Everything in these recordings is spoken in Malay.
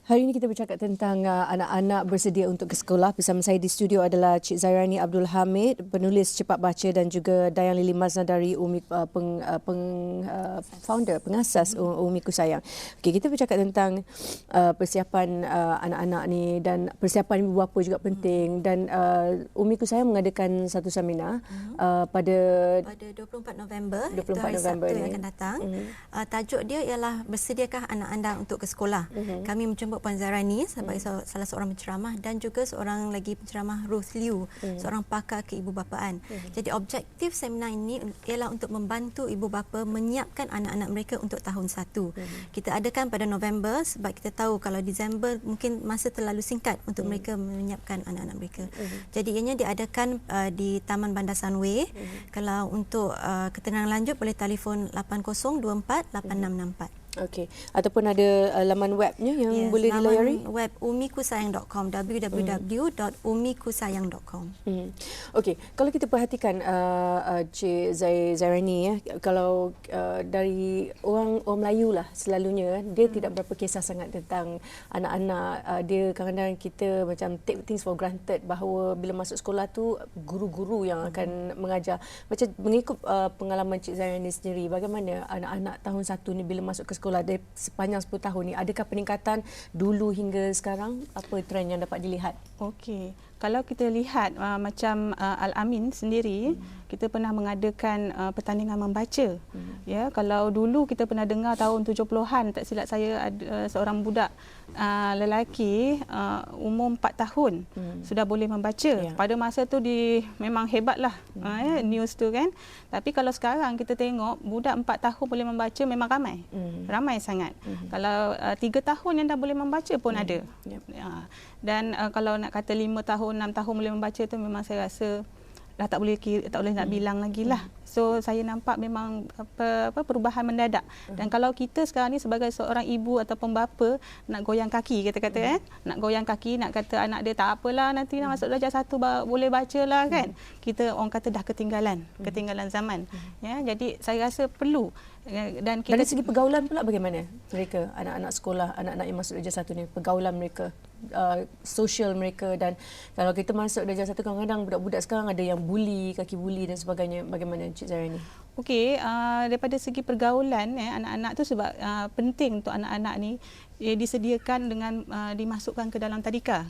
Hari ini kita bercakap tentang anak-anak bersedia untuk ke sekolah. Bersama saya di studio adalah Cik Zairani Abdul Hamid, penulis cepat baca, dan juga Dayang Lili Mazna dari founder, pengasas Umiku Sayang. Okey, kita bercakap tentang persiapan anak-anak ni, dan persiapan ibu bapa juga penting. Dan Umiku Sayang mengadakan satu seminar pada 24 November, 24 itu hari November Sabtu ni. yang akan datang. Tajuk dia ialah bersediakah anak anda untuk ke sekolah. Kami menjemput Puan Zairani sebagai salah seorang penceramah, dan juga seorang lagi penceramah, Ruth Liu, seorang pakar keibubapaan. Jadi objektif seminar ini ialah untuk membantu ibu bapa menyiapkan anak-anak mereka untuk tahun 1. Kita adakan pada November sebab kita tahu kalau Disember mungkin masa terlalu singkat untuk mereka menyiapkan anak-anak mereka. Jadi ianya diadakan di Taman Bandar Sunway. Kalau untuk keterangan lanjut boleh telefon 8024 8664. Okey, ataupun ada laman webnya yang boleh dilayari? Laman web umikusayang.com, www.umikusayang.com. Okey, kalau kita perhatikan Cik Zairani ya, kalau dari orang Melayu lah selalunya, dia tidak berapa kisah sangat tentang anak-anak. Dia kadang-kadang kita macam take things for granted bahawa bila masuk sekolah tu guru-guru yang akan mengajar. Macam mengikut pengalaman Cik Zairani sendiri, bagaimana anak-anak tahun 1 ni bila masuk ke sekolah dari sepanjang 10 tahun ni, adakah peningkatan dulu hingga sekarang? Apa trend yang dapat dilihat? Okey, kalau kita lihat macam Al-Amin sendiri, kita pernah mengadakan pertandingan membaca. Ya, kalau dulu kita pernah dengar tahun 70-an, tak silap saya, ada seorang budak lelaki umur 4 tahun sudah boleh membaca. Pada masa tu memang hebatlah news tu kan. Tapi kalau sekarang kita tengok budak 4 tahun boleh membaca memang ramai. Ramai sangat. Kalau 3 tahun yang dah boleh membaca pun ada. Dan kalau nak kata 5 tahun, 6 tahun boleh membaca tu memang saya rasa dah tak boleh nak bilang lagi lah. So saya nampak memang perubahan mendadak. Dan kalau kita sekarang ni sebagai seorang ibu ataupun bapa nak goyang kaki, kata-kata nak goyang kaki, nak kata anak dia tak apalah, nanti nak masuk darjah 1 boleh bacalah kan. Kita orang kata dah ketinggalan zaman. Ya, jadi saya rasa perlu. Dan dari segi pergaulan pula bagaimana mereka, anak-anak sekolah, anak-anak yang masuk darjah 1 ni, pergaulan mereka, sosial mereka. Dan kalau kita masuk darjah 1, kadang-kadang budak-budak sekarang ada yang bully, kaki bully dan sebagainya. Bagaimana Cik Zairani? Okey, daripada segi pergaulan anak-anak tu sebab penting untuk anak-anak ni disediakan dengan dimasukkan ke dalam tadika,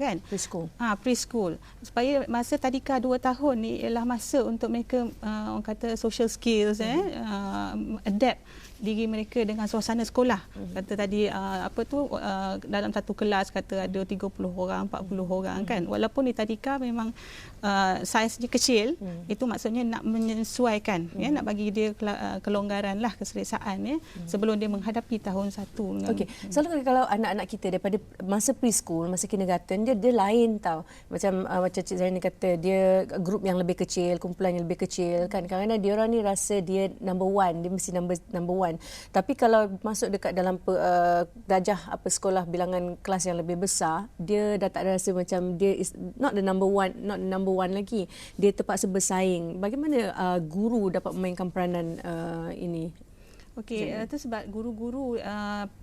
kan? Preschool. Preschool. Supaya masa tadika 2 tahun ni ialah masa untuk mereka orang kata social skills, adapt diri mereka dengan suasana sekolah. Kata tadi dalam satu kelas kata ada 30 orang, 40 orang kan. Walaupun di tadika memang saiznya kecil, itu maksudnya nak menyesuaikan, nak bagi dia kelonggaran lah, keselesaan sebelum dia menghadapi tahun 1. Okey, selalu kalau anak-anak kita daripada masa preschool, masa kindergarten, dia lain tau. Macam Cik Zairani kata, dia grup yang lebih kecil, kumpulan yang lebih kecil kan. Kadang-kadang dia orang ni rasa dia number one, dia mesti number one. Tapi kalau masuk dekat dalam darjah sekolah bilangan kelas yang lebih besar, dia dah tak rasa macam dia is not the number one lagi. Dia terpaksa bersaing. Bagaimana guru dapat memainkan peranan ini? Okey, itu sebab guru-guru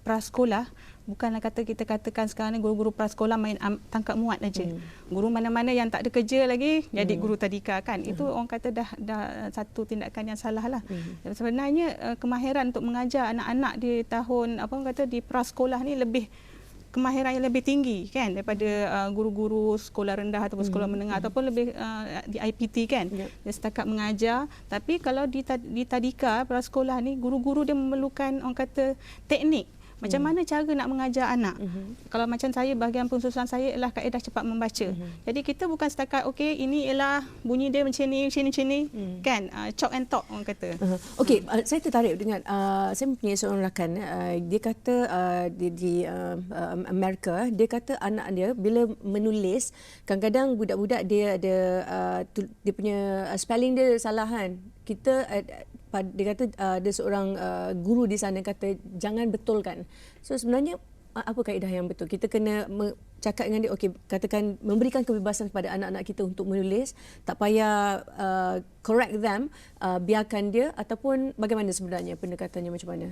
prasekolah, bukanlah kita katakan sekarang ni guru-guru prasekolah main tangkap muat aja. Guru mana-mana yang tak ada kerja lagi jadi guru tadika kan. Itu orang kata dah satu tindakan yang salah lah. Sebenarnya kemahiran untuk mengajar anak-anak di tahun di prasekolah ni lebih kemahiran yang lebih tinggi kan daripada guru-guru sekolah rendah ataupun sekolah menengah ataupun lebih di IPT kan. Dia setakat mengajar, tapi kalau di tadika prasekolah ni guru-guru dia memerlukan orang kata teknik. Macam mana cara nak mengajar anak? Kalau macam saya, bahagian pensusuan saya ialah kaedah cepat membaca. Jadi kita bukan setakat okey ini ialah bunyi dia macam ni kan, chalk and talk orang kata. Okey, saya tertarik dengan saya mempunyai seorang rakan, dia kata di Amerika, dia kata anak dia bila menulis, kadang-kadang budak-budak dia ada dia punya spelling dia salah kan. Dia kata ada seorang guru di sana kata jangan betulkan. So sebenarnya apa kaedah yang betul? Kita kena cakap dengan dia, okey, katakan memberikan kebebasan kepada anak-anak kita untuk menulis, tak payah correct them, biarkan dia, ataupun bagaimana sebenarnya pendekatannya, macam mana?